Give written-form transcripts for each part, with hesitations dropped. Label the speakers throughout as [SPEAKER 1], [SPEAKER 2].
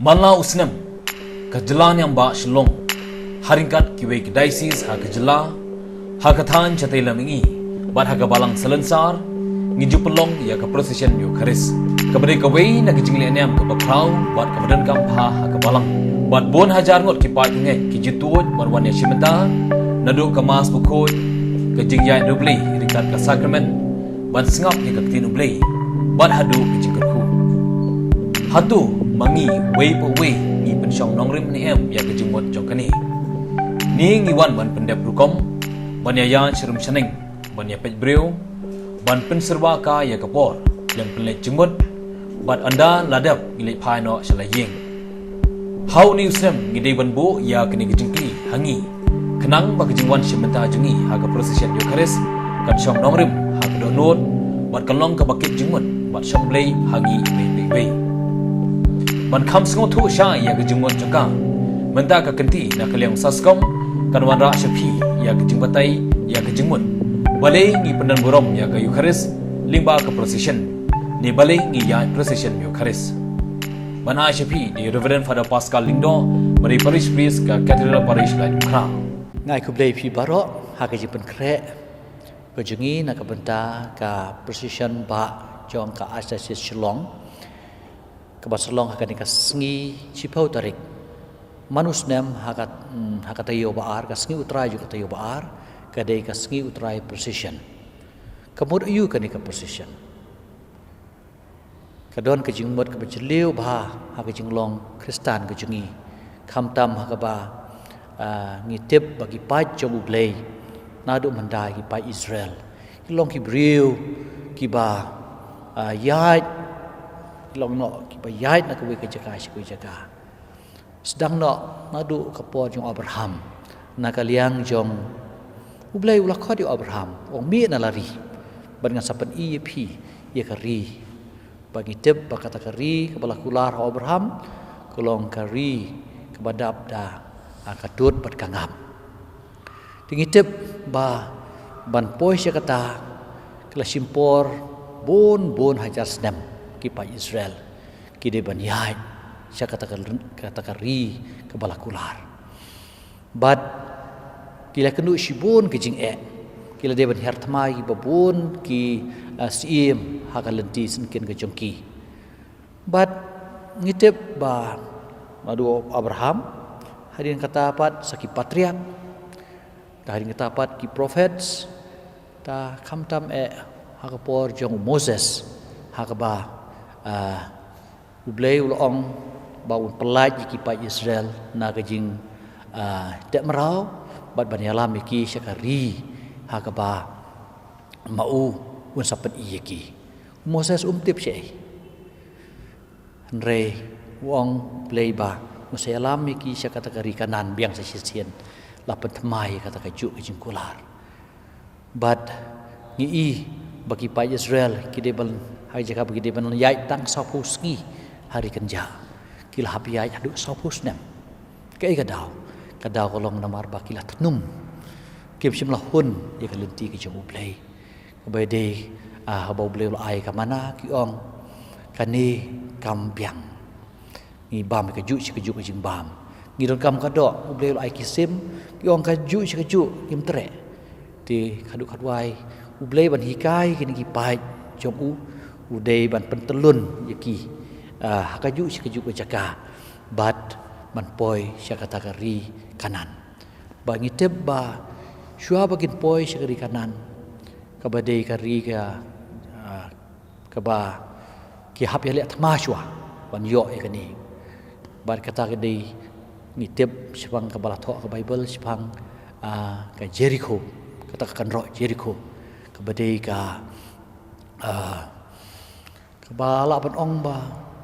[SPEAKER 1] Manla usnem kejelan yang bak shlong haringkat kiwe kedaisis ha kejela ha kathan chatai lamingi bat ha balang selensar ngiju pelong ya ke procession yo kharis kabade kawei na gijingli aniam ke bakrau bat kabadan kampha ha balang bat bon hajar ngot ki pa nge ki jituot ban wan ya shimenta nadu kemas bukoi ke jingyai dubli ringkat ke sakrament ban sengap ya ke tin ubli bat hadu ke jingkerku hatu mangi wei po wei ni pensyong nongrim ni em ya ke jingmot jongkani ni ngiwan ban pendep rukom ban ya chirum chaneng ban ya pej breu ban penserwa ka ya kapor yang penlet jengmot bat anda ladap gilai phai no shalayeng how ni usem ngidei ban bo ya kini gejingkli hangi kenang ba kejingwan shimenta jungi ha ka procession yo khares kan syong nongrim ha ka donot bat kalong ka bakit jengmot bat syong blei hangi bei ban kham sngo thu sha ya ke jingmon jangka menta ka kenti na kaliang saskom kanwan ra shapi ya ke jingbatai ya ke jingmon balai ngi pendan borom ya ke yukaris limba ke procession ni balai ngi ya procession yukaris bana shapi di Reverend Father Pascal Lindo mari parish priest ka cathedral parish la ukra
[SPEAKER 2] ngai ku blai phi baro ha ke jipen kre ko jungi na ka benta ka procession ba jong ka asasis shlong kebasalong hakan ka sngi chipau tarik manus nem hakat tayo baar ka sngi utrai juga tayo baar kadai ka sngi utrai precision kamud ayu kan ka precision kadon ka jingmot ka bajliu ba ha ka jinglong kristan ka jungi khamtam ha ka ba ngitip bagi pai jobu blai nadu mandai ki pai Israel kilong ki briu ki ba yai long no ki bayai na kuwi ka jaga shi kuwi jaga sedang no nadu kapor jong Abraham na kaliang jong ublai ula khodi Abraham ong mi na lari ban ngan sapan EP ye kari bagi teb bakata kari kabala kular Abraham kolong kari kabadap da akadut bat kangam tingi teb ba ban poi sya kata kala simpor bon hajar snem kipa Israel kide banyai sya kata ri ke balakular bat kila kenu shibun ke jing kila de ban hartmai babun ki sim hakalenti sinkin ke jongki bat ngitep ba madu Abraham hadin kata pat saki patriark hadin kata pat ki prophets ta khamtam hakapor jong Moses hakaba ublai ulong bau pelaj ki pa Israel na kajing tek merau bat banyalam ki syakari hakaba mau un sapat iyeki Moses umtip syai andre wong play ba musayalam ki syakata kari kanan biang sasien lapan thamai kata kaju kajing kular bat ngi bagi pa Israel kidebal hai jaga bagi dia ban yai tang sapus ngi hari kenja kila hapi yai adu sapus nem kai kadau kolong namar ba kila tnum kim simlah hun ya kalenti ki jong ublai bai de habau blai ai ka mana ki ong kani kambyang ngi bam ka ju ka jing bam ngi don kam ka do ublai ai kisim ki ong ka ju kim tre ti khadu khadwai ublai ban hikai kini ki pai jong udai ban pentelun yaki hakaju sikaju jaga bat man poi syakata kari kanan bangi tebba syua bagin poi syakari kanan kabadai kari ka ba ki hap yale thma syua ban yo ekani bat kata kadai ngitep sipang kabala tho ka Bible sipang ka Jericho kata kan ro Jericho kabadai ka kabala ban ong ba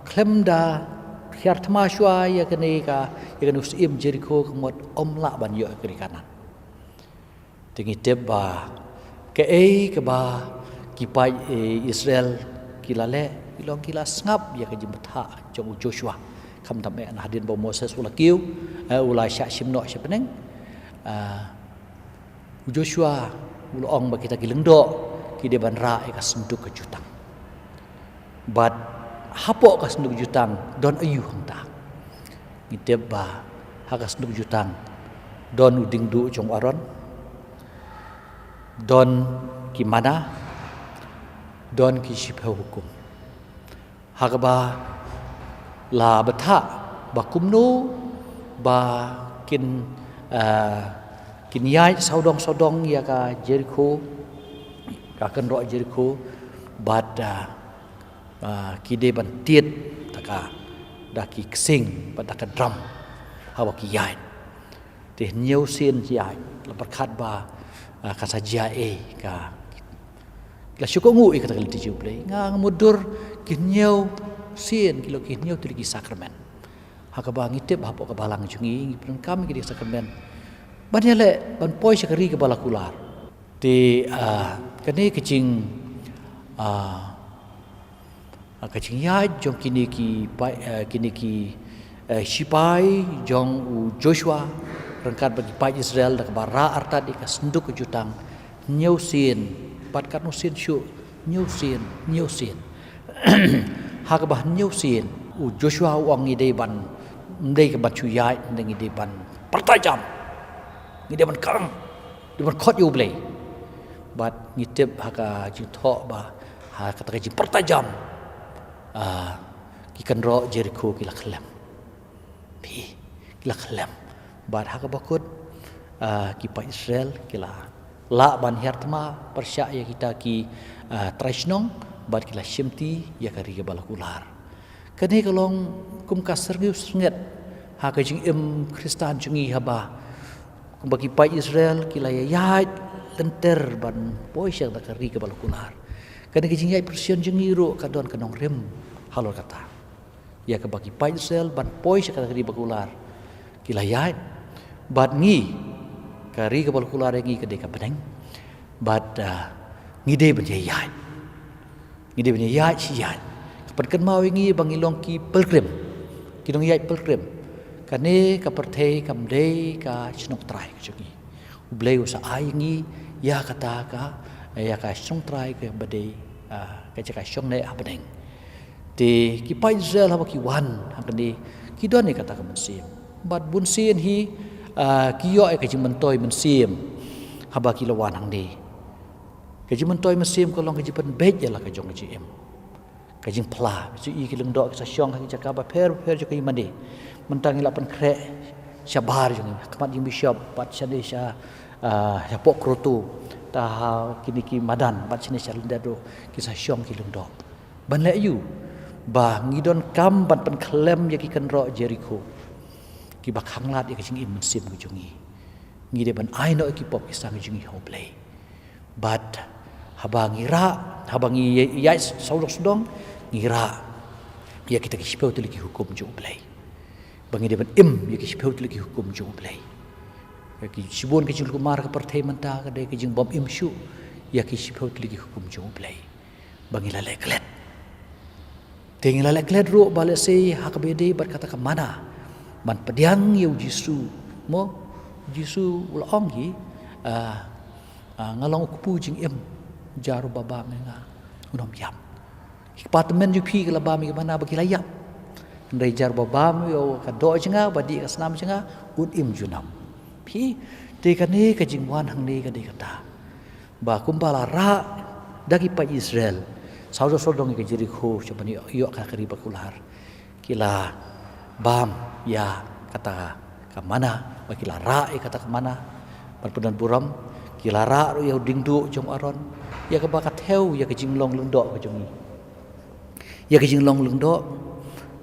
[SPEAKER 2] klemda khiar thma shwa ya kani ka ya kanu sim Jericho kemot omla ban yo kiri kanan tingi tebba ke ke ba kipai Israel kilale ilong kila ngap ya ka jimtha jong Joshua kham tam an hadin ba Moses ula kiu ula sya simno sepeneng Joshua ula ong ba kita kilengdo kide ban ra ka senduk ke jutang bat hapo ka senduk jutang don ayu hang tak ngitip ba hakas nuk jutang don uding du jong aron don ki mana don ki shiphe hukum hagaba la batha ba kumnu ba kin yai saudong ya ka Jericho ka kan ro Jericho bad kide ban tiet taka da ki sing ba da ka drum hawa ki yai te nhiều xiên yai la berkat ba ka sajia ka la syukur ngui kata kali tiju play nga mudur ki nhiều xiên kilo ki nhiều tu ki sakramen hakaba ngitip hapo ka balang jungi pun kami ki sakramen banele ban poi sekari ke balakular ti kani kecing kecing ya jong kini ki sipai jong Joshua rangkat bagi pai Israel dak bara arta di kasenduk jutang new sin pat kan sin syu new sin hakaba new sin Joshua wang ide ban ndai ke bacu yai ndai ide ban pertajam ide ban kang ide ban khot yu blai bat ngitip haka jutho ba ha kata ji pertajam ki kan ro Jericho ki lakhlem pi ki lakhlem bat haka bakut ki pa Israel kila la ban hertma persya ya kita ki tresnong bat kila shimti ya kari ke balakular kani kalong kum kasar ngiu snget ha ka jing im Kristan jungi haba kum bagi pa Israel kila ya lenter ban poi syang da kari ke balakular kani ka jing ya persian jungi ro kadon kanong rem halor kata ya ka bagi pa Israel ban poi syang da kari balakular kila ya bat ngi kari ke balakular ngi ke deka beneng bat ngide ban ya ngide ban ya si ya kapan mau ingi bangilong ki pilgrim kidong yai pilgrim kane ka perthei kamdei ka snok trai jungi ublei usa aingi ya kata ka ya ka snok trai ke badei ka jaka syong ne abadeng ti ki pai Israel ha ki wan hakani ki don ni kata ka mensim bat bun sien hi ki yo ka jing mentoi mensim haba ki lawan hang ni ka jing mentoi mensim ko long ka jipan bej ya la ka jong ji em kajing pla su i kileng dok sa syong ki jaka ba per jokai mandi mentang ila pen kre syabar jong kamat jing bishop pat sade sya ya pok krotu ta kini ki madan pat sine sya lendado ki sa syong kileng dok ban le yu ba ngidon kam ban pen klem ya ki kan ro Jericho ki ba khanglat ya kajing im sim ki jongi ngide ban ai no ki pop ki sang jongi hoblei bat habangira habangi ya saudong ngira ya kita kishpeu tu lagi hukum jublai bangi dia ban im ya kishpeu tu lagi hukum jublai ya ki sibon ke jul kumar ke perthai menta ke de ke jing bom im shu ya kishpeu tu lagi hukum jublai bangi la leklet tengi la leklet ro bale sei hakbede berkata ke mana man pediang yu jisu mo jisu ulong gi ngalong kupu jing im jaru baba menga unom yam departemen ju pi kala ba mi mana bagi layap ndai jar baba mi yo ka do jinga badi ka snam jinga ud im junam pi te ka ne ka jingwan hang ne ka de kata ba kumbala ra dagi pa Israel saudo sodong ke Jericho cobani yo ka kari bakular kila bam ya kata ka mana bagi la ra kata ka mana perpudan buram kila ra ro yo dingdu jong aron ya ka bakat heu ya ka jinglong lundok ka jongi ya ka jinglong lundok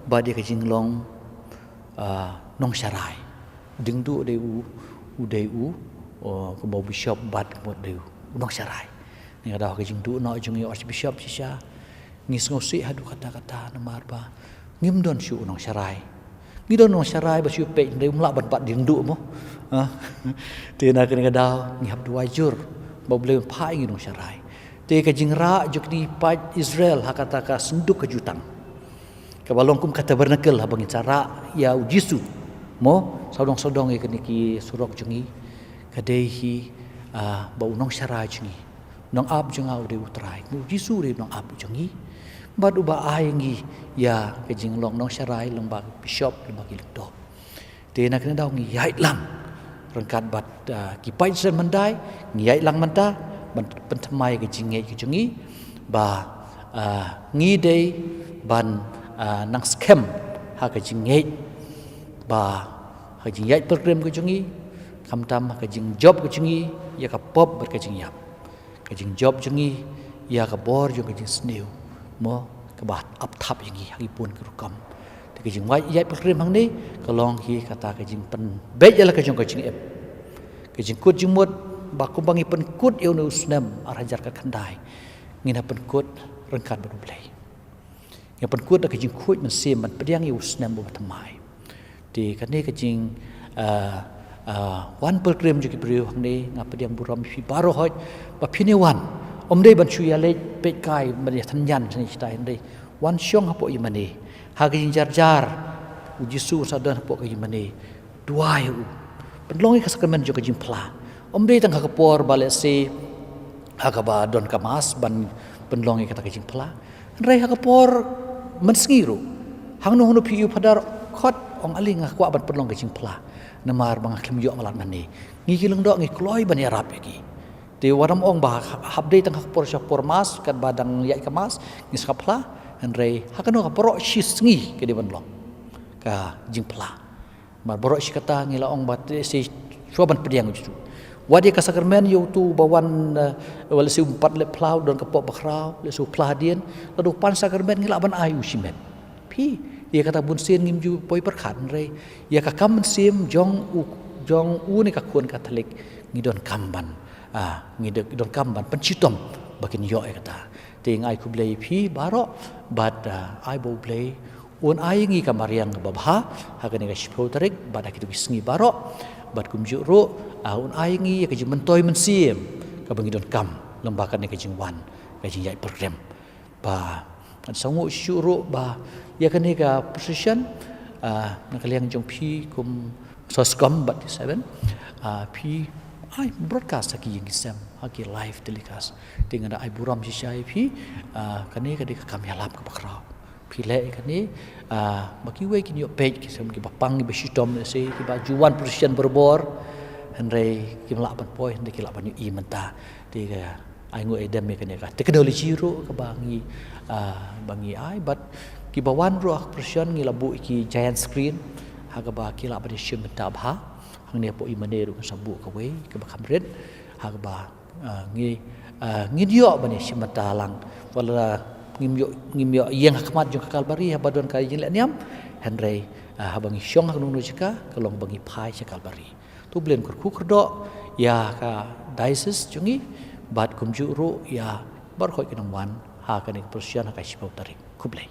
[SPEAKER 2] ba dia ka jinglong nong syarai dingdu de u ko bo bishop bat mo de nong syarai ni ada ka jingdu no jongi archbishop sisa ngis ngosi hadu kata-kata namar ba ngim don syu nong syarai ngidon nong syarai ba syu pe de umla bat dingdu mo tena kena daw ngihap dua jur ba boleh pai nong syarai te ka jingra jukni pa Israel hakata ka senduk ke jutang ka balongkum kata bernakel habang cara ya ujisu mo sodong-sodong e kini ki surok jungi kadehi ba unong syarai jungi nong ab junga ude utrai ujisu de nong ab jungi bad uba aingi ya ke jinglong nong syarai lembag bishop lembag ildo Ti nak kena daw ngiyai lang rangkat bat kipai sen mandai ngiyai lang manta pentamai ke jingai ke jungi ba ngi dei ban nang scam ha ke jingai ba ha jingai program ke jungi kamtam ha ke jing job ke jungi ya ka pop ber ke jing yap ke jing job jungi ya ka bor jo ke jing sneu mo ke bat up tap yangi ha pun ke rukam ke jing wai yai program hang ni ka long hi kata ke jing pen be ya la ke jing ep ke jing kut jing mut ba ku bangi pen kut eu nu snam arajar ka khandai ngina pen kut rangkat baru play yang pen kut ke jing kut men sim man pediang eu snam bo tamai di kan ni ke jing wan program jo ki brio hang ni ngap pediang buram fi baro hoj ba phine wan dei ban chu ya le pe kai man ya than yan ni stai dei wan syong hapo yimani ha ke jing jar uji su sadan hapo ke yimani duai penlongi ka sakramen jo ke jing pla dei tang ka por bale se ha ka ba don kamas ban penlongi kata ke jing pla rei ha ka por man sngiru hang no hono piu padar khot ong aling kwa ban penlong ke jing pla namar bang klim yo malat mani ngi kileng do ngi kloi ban ya rap ki te waram ong ba habdei tang por sya por mas kan badang ya kamas ngi skapla rei ha ka no ka poro shisngi ke di banlong ka jing pla mar borok si kata ngi la ong bat si suaban pediang ju wadi ka sakramen yo tu bawan wala si umpat le plau don kapok bakrau le su pladian ladu pan sakramen ngi la ban ayu simen pi dia kata bun sin ngim ju poi perkhan rei ya ka kam sim jong u ni ka kun katolik ngi don kamban ngi don kamban pencitom bakin yo kata ting ai ku blei pi baro bat ai bo blei un ai ngi kamariang babha hakane ka shpo tarik bada kitu ngi baro bat kumju ro un ai ngi ka jing mentoi mensim ka bangi don kam lembakan ni ka jing wan ka jing yai program ba sangu syuru ba ya kane ka position nak liang jong pi kum soskom bat 7 pi ai broadcast ki yang isam haki live telecast dengan ai buram si syai pi kane ka dik kam yalap ka bakrau pilek kan ni bagi we kini page kisam ki bapang be shitom se ki bajuan position berbor henry ki melak ban poi henry ki lak ban i menta ti ka ai ngo edem kan ka teknologi ro ka bangi ai but ki bawan ro position ngi labu ki giant screen ha ka ba ki lak ban shim menta bha hang ne po i mane ro ka sabu ka we ka ba kamret ha ka ba ngi dio ban shim menta lang wala ngim yo yang hakmat jong kalbari ha badon ka jing leniam henry ha bangi syong ha nunu jika kalong bangi pai cha kalbari tu blen kur ku kerdo ya ka diocese jungi bat kumju ru ya bar khoi kinang wan ha ka ni persian ha ka shipau tarik kublai